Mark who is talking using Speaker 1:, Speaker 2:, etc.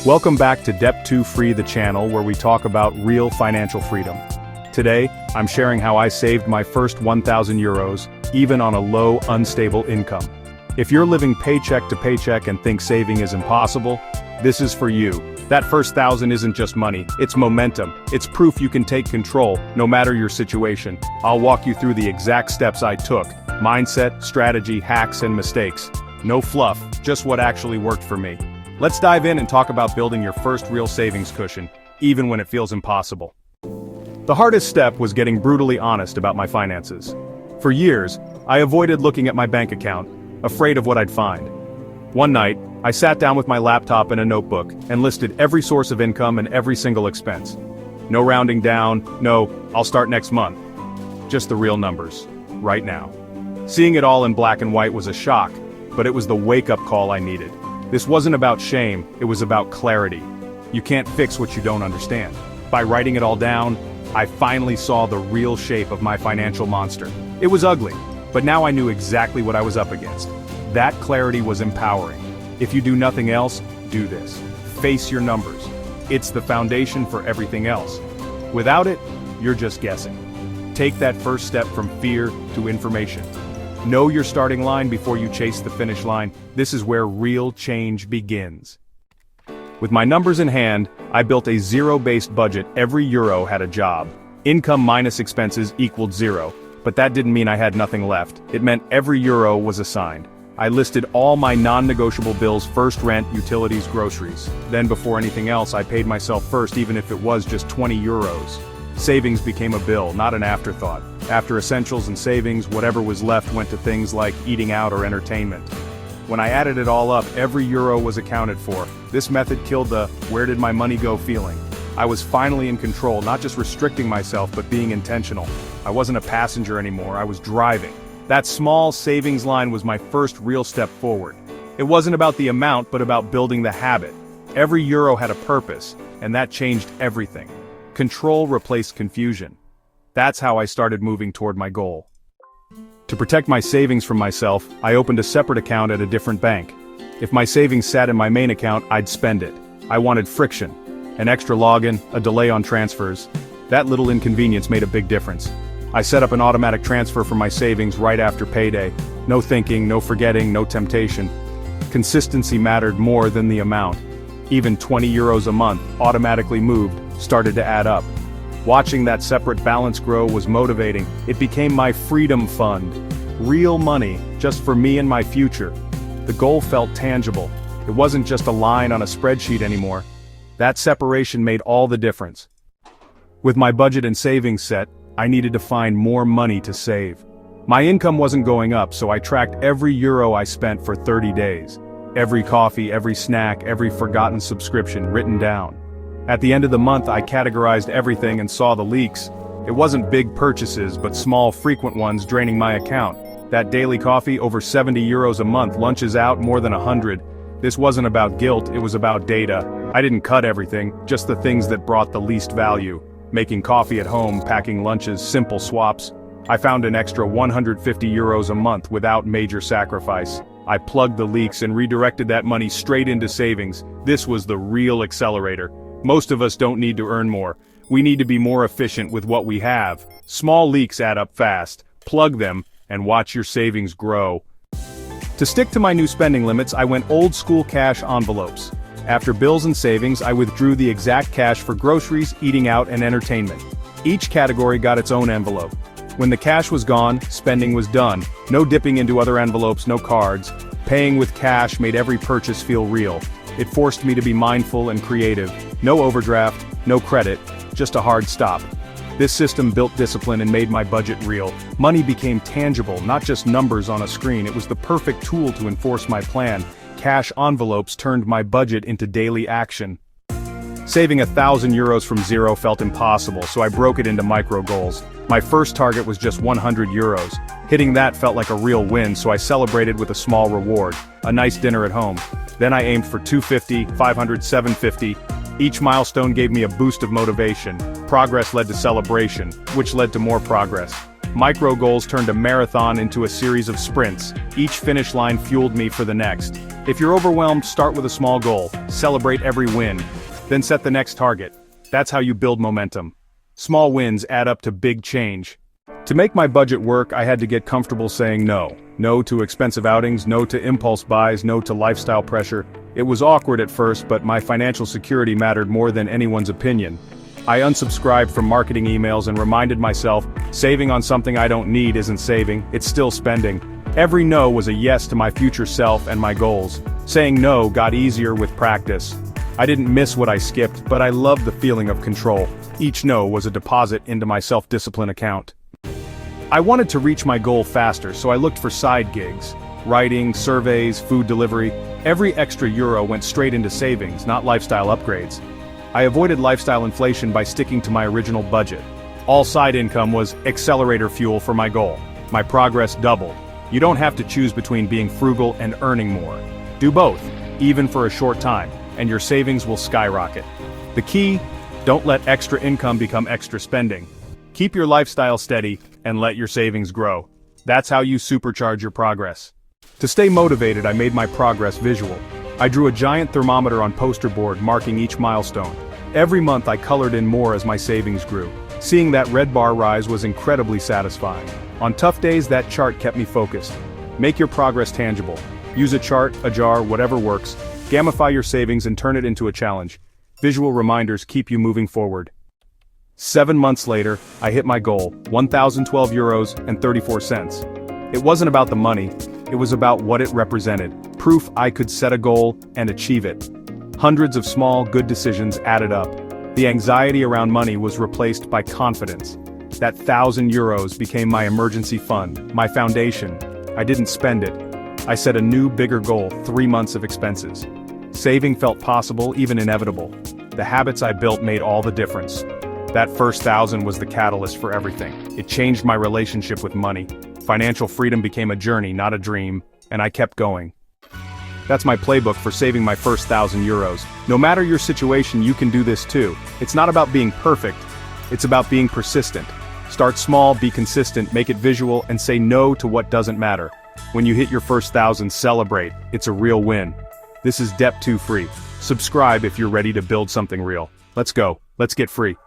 Speaker 1: Welcome back to Debt 2 Free, the channel where we talk about real financial freedom. Today, I'm sharing how I saved my first 1,000 euros, even on a low, unstable income. If you're living paycheck to paycheck and think saving is impossible, this is for you. That first 1,000 isn't just money, it's momentum. It's proof you can take control, no matter your situation. I'll walk you through the exact steps I took: mindset, strategy, hacks, and mistakes. No fluff, just what actually worked for me. Let's dive in and talk about building your first real savings cushion, even when it feels impossible. The hardest step was getting brutally honest about my finances. For years, I avoided looking at my bank account, afraid of what I'd find. One night, I sat down with my laptop and a notebook and listed every source of income and every single expense. No rounding down, no, I'll start next month. Just the real numbers, right now. Seeing it all in black and white was a shock, but it was the wake-up call I needed. This wasn't about shame, it was about clarity. You can't fix what you don't understand. By writing it all down, I finally saw the real shape of my financial monster. It was ugly, but now I knew exactly what I was up against. That clarity was empowering. If you do nothing else, do this. Face your numbers. It's the foundation for everything else. Without it, you're just guessing. Take that first step from fear to information. Know your starting line before you chase the finish line. This is where real change begins. With my numbers in hand, I built a zero-based budget. Every euro had a job. Income minus expenses equaled zero. But that didn't mean I had nothing left. It meant every euro was assigned. I listed all my non-negotiable bills: first, rent, utilities, groceries. Then before anything else, I paid myself first, even if it was just 20 euros. Savings became a bill, not an afterthought. After essentials and savings, whatever was left went to things like eating out or entertainment. When I added it all up, every euro was accounted for. This method killed the "where did my money go" feeling. I was finally in control, not just restricting myself, but being intentional. I wasn't a passenger anymore, I was driving. That small savings line was my first real step forward. It wasn't about the amount, but about building the habit. Every euro had a purpose, and that changed everything. Control replaced confusion. That's how I started moving toward my goal. To protect my savings from myself, I opened a separate account at a different bank. If my savings sat in my main account, I'd spend it. I wanted friction. An extra login, a delay on transfers. That little inconvenience made a big difference. I set up an automatic transfer for my savings right after payday. No thinking, no forgetting, no temptation. Consistency mattered more than the amount. Even 20 euros a month, automatically moved, started to add up. Watching that separate balance grow was motivating. It became my freedom fund. Real money, just for me and my future. The goal felt tangible. It wasn't just a line on a spreadsheet anymore. That separation made all the difference. With my budget and savings set, I needed to find more money to save. My income wasn't going up, so I tracked every euro I spent for 30 days. Every coffee, every snack, every forgotten subscription written down. At the end of the month, I categorized everything and saw the leaks. It wasn't big purchases, but small, frequent ones draining my account. That daily coffee, over 70 euros a month, lunches out, more than 100. This wasn't about guilt, it was about data. I didn't cut everything, just the things that brought the least value. Making coffee at home, packing lunches, simple swaps. I found an extra 150 euros a month without major sacrifice. I plugged the leaks and redirected that money straight into savings. This was the real accelerator. Most of us don't need to earn more. We need to be more efficient with what we have. Small leaks add up fast. Plug them, and watch your savings grow. To stick to my new spending limits, I went old school cash envelopes. After bills and savings, I withdrew the exact cash for groceries, eating out, and entertainment. Each category got its own envelope. When the cash was gone, spending was done. No dipping into other envelopes, no cards. Paying with cash made every purchase feel real. It forced me to be mindful and creative. No overdraft, no credit, just a hard stop. This system built discipline and made my budget real. Money became tangible, not just numbers on a screen. It was the perfect tool to enforce my plan. Cash envelopes turned my budget into daily action. Saving 1,000 euros from zero felt impossible, so I broke it into micro goals. My first target was just 100 euros. Hitting that felt like a real win, so I celebrated with a small reward, a nice dinner at home. Then I aimed for 250, 500, 750. Each milestone gave me a boost of motivation. Progress led to celebration, which led to more progress. Micro goals turned a marathon into a series of sprints. Each finish line fueled me for the next. If you're overwhelmed, start with a small goal. Celebrate every win. Then set the next target. That's how you build momentum. Small wins add up to big change. To make my budget work, I had to get comfortable saying no. No to expensive outings, no to impulse buys, no to lifestyle pressure. It was awkward at first, but my financial security mattered more than anyone's opinion. I unsubscribed from marketing emails and reminded myself, saving on something I don't need isn't saving, it's still spending. Every no was a yes to my future self and my goals. Saying no got easier with practice. I didn't miss what I skipped, but I loved the feeling of control. Each no was a deposit into my self-discipline account. I wanted to reach my goal faster, so I looked for side gigs. Writing, surveys, food delivery. Every extra euro went straight into savings, not lifestyle upgrades. I avoided lifestyle inflation by sticking to my original budget. All side income was accelerator fuel for my goal. My progress doubled. You don't have to choose between being frugal and earning more. Do both, even for a short time, and your savings will skyrocket. The key: don't let extra income become extra spending. Keep your lifestyle steady and let your savings grow. That's how you supercharge your progress. To stay motivated, I made my progress visual. I drew a giant thermometer on poster board marking each milestone. Every month I colored in more as my savings grew. Seeing that red bar rise was incredibly satisfying. On tough days, that chart kept me focused. Make your progress tangible. Use a chart, a jar, whatever works. Gamify your savings and turn it into a challenge. Visual reminders keep you moving forward. 7 months later, I hit my goal, 1,012 euros and 34 cents. It wasn't about the money, it was about what it represented. Proof I could set a goal and achieve it. Hundreds of small, good decisions added up. The anxiety around money was replaced by confidence. That 1,000 euros became my emergency fund, my foundation. I didn't spend it. I set a new, bigger goal, 3 months of expenses. Saving felt possible, even inevitable. The habits I built made all the difference. That first 1,000 was the catalyst for everything. It changed my relationship with money. Financial freedom became a journey, not a dream, and I kept going. That's my playbook for saving my first 1,000 euros. No matter your situation, you can do this too. It's not about being perfect, it's about being persistent. Start small, be consistent, make it visual, and say no to what doesn't matter. When you hit your first 1,000, celebrate. It's a real win. This is Debt 2 Free. Subscribe if you're ready to build something real. Let's go. Let's get free.